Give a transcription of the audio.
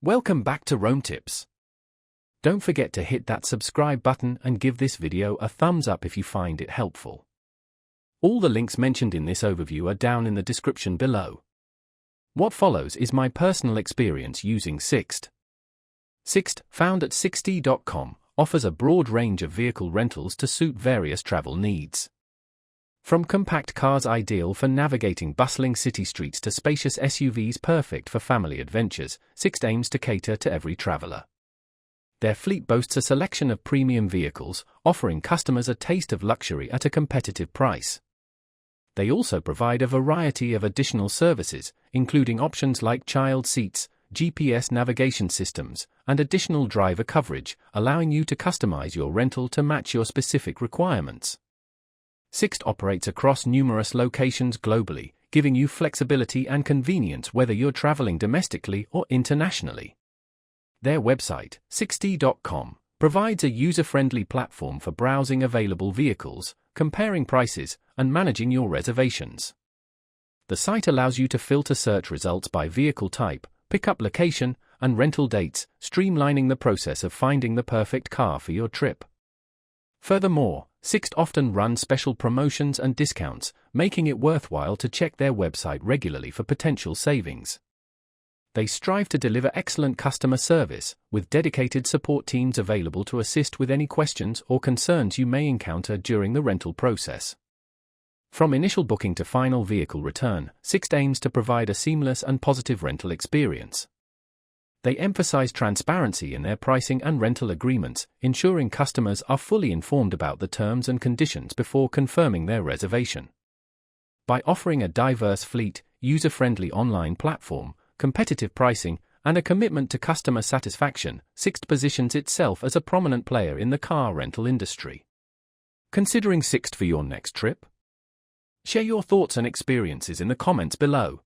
Welcome back to Rome Tips. Don't forget to hit that subscribe button and give this video a thumbs up if you find it helpful. All the links mentioned in this overview are down in the description below. What follows is my personal experience using Sixt. Sixt, found at Sixt.com, offers a broad range of vehicle rentals to suit various travel needs. From compact cars ideal for navigating bustling city streets to spacious SUVs perfect for family adventures, Sixt aims to cater to every traveler. Their fleet boasts a selection of premium vehicles, offering customers a taste of luxury at a competitive price. They also provide a variety of additional services, including options like child seats, GPS navigation systems, and additional driver coverage, allowing you to customize your rental to match your specific requirements. Sixt operates across numerous locations globally, giving you flexibility and convenience whether you're traveling domestically or internationally. Their website, Sixt.com, provides a user-friendly platform for browsing available vehicles, comparing prices, and managing your reservations. The site allows you to filter search results by vehicle type, pickup location, and rental dates, streamlining the process of finding the perfect car for your trip. Furthermore, Sixt often run special promotions and discounts, making it worthwhile to check their website regularly for potential savings. They strive to deliver excellent customer service, with dedicated support teams available to assist with any questions or concerns you may encounter during the rental process. From initial booking to final vehicle return, Sixt aims to provide a seamless and positive rental experience. They emphasize transparency in their pricing and rental agreements, ensuring customers are fully informed about the terms and conditions before confirming their reservation. By offering a diverse fleet, user-friendly online platform, competitive pricing, and a commitment to customer satisfaction, Sixt positions itself as a prominent player in the car rental industry. Considering Sixt for your next trip? Share your thoughts and experiences in the comments below.